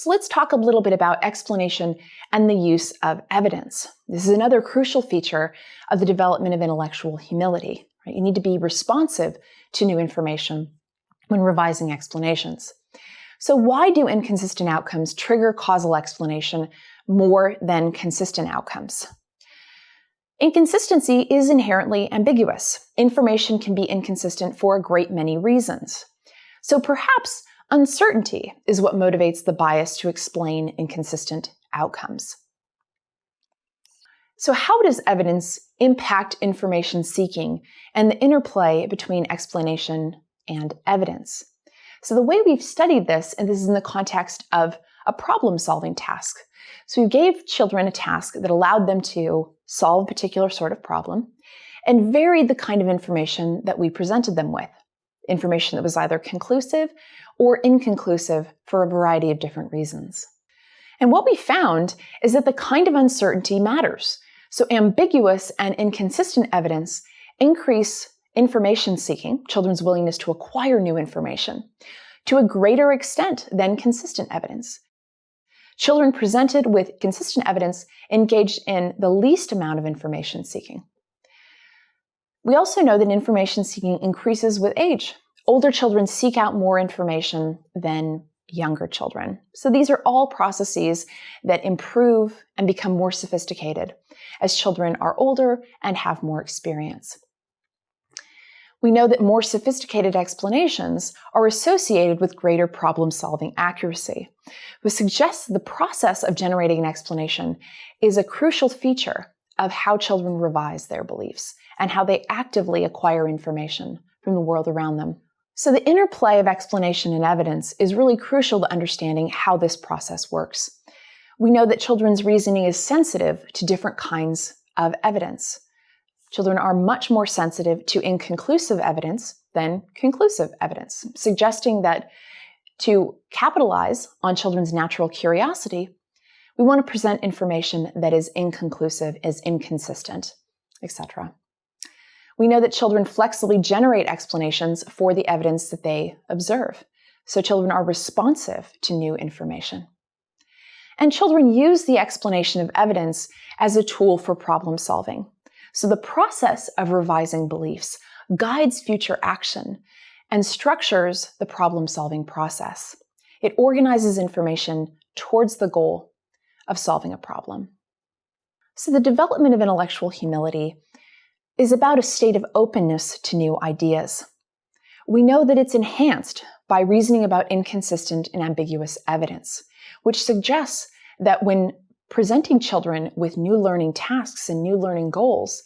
So let's talk a little bit about explanation and the use of evidence. This is another crucial feature of the development of intellectual humility. Right? You need to be responsive to new information when revising explanations. So why do inconsistent outcomes trigger causal explanation more than consistent outcomes? Inconsistency is inherently ambiguous. Information can be inconsistent for a great many reasons. So perhaps uncertainty is what motivates the bias to explain inconsistent outcomes. So how does evidence impact information seeking and the interplay between explanation and evidence? So the way we've studied this, and this is in the context of a problem-solving task. So we gave children a task that allowed them to solve a particular sort of problem and varied the kind of information that we presented them with. Information that was either conclusive or inconclusive for a variety of different reasons. And what we found is that the kind of uncertainty matters. So ambiguous and inconsistent evidence increase information seeking, children's willingness to acquire new information, to a greater extent than consistent evidence. Children presented with consistent evidence engaged in the least amount of information seeking. We also know that information seeking increases with age. Older children seek out more information than younger children. So these are all processes that improve and become more sophisticated as children are older and have more experience. We know that more sophisticated explanations are associated with greater problem-solving accuracy, which suggests the process of generating an explanation is a crucial feature of how children revise their beliefs and how they actively acquire information from the world around them. So the interplay of explanation and evidence is really crucial to understanding how this process works. We know that children's reasoning is sensitive to different kinds of evidence. Children are much more sensitive to inconclusive evidence than conclusive evidence, suggesting that to capitalize on children's natural curiosity, we want to present information that is inconclusive, is inconsistent, etc. We know that children flexibly generate explanations for the evidence that they observe. So children are responsive to new information. And children use the explanation of evidence as a tool for problem solving. So the process of revising beliefs guides future action and structures the problem-solving process. It organizes information towards the goal of solving a problem. So the development of intellectual humility is about a state of openness to new ideas. We know that it's enhanced by reasoning about inconsistent and ambiguous evidence, which suggests that when presenting children with new learning tasks and new learning goals,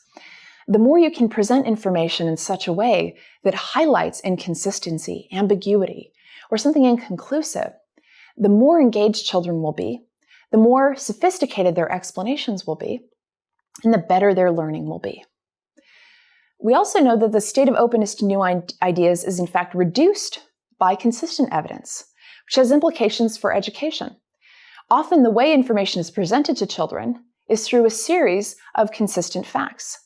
the more you can present information in such a way that highlights inconsistency, ambiguity, or something inconclusive, the more engaged children will be, the more sophisticated their explanations will be, and the better their learning will be. We also know that the state of openness to new ideas is in fact reduced by consistent evidence, which has implications for education. Often the way information is presented to children is through a series of consistent facts.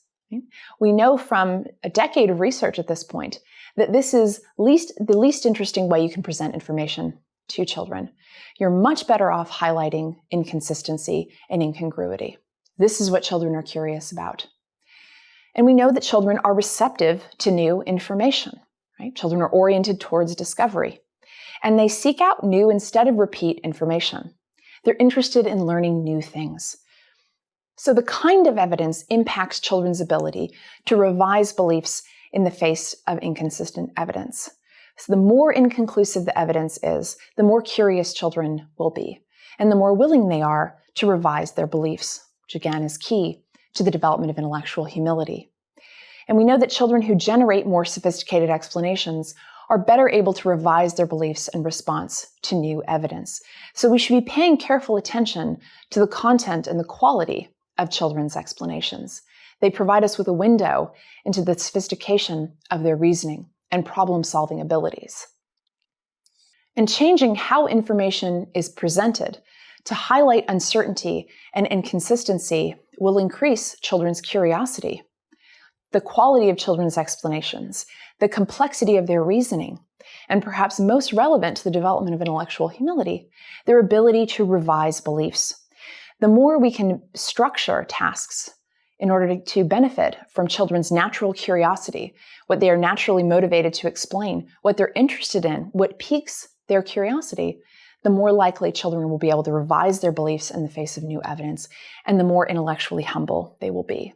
We know from a decade of research at this point that this is the least interesting way you can present information to children. You're much better off highlighting inconsistency and incongruity. This is what children are curious about. And we know that children are receptive to new information. Right? Children are oriented towards discovery, and they seek out new instead of repeat information. They're interested in learning new things. So the kind of evidence impacts children's ability to revise beliefs in the face of inconsistent evidence. So the more inconclusive the evidence is, the more curious children will be, and the more willing they are to revise their beliefs, which again is key to the development of intellectual humility. And we know that children who generate more sophisticated explanations are better able to revise their beliefs in response to new evidence. So we should be paying careful attention to the content and the quality of children's explanations. They provide us with a window into the sophistication of their reasoning and problem-solving abilities. And changing how information is presented to highlight uncertainty and inconsistency will increase children's curiosity. the quality of children's explanations, the complexity of their reasoning, and perhaps most relevant to the development of intellectual humility, their ability to revise beliefs. The more we can structure tasks in order to benefit from children's natural curiosity, what they are naturally motivated to explain, what they're interested in, what piques their curiosity, the more likely children will be able to revise their beliefs in the face of new evidence, and the more intellectually humble they will be.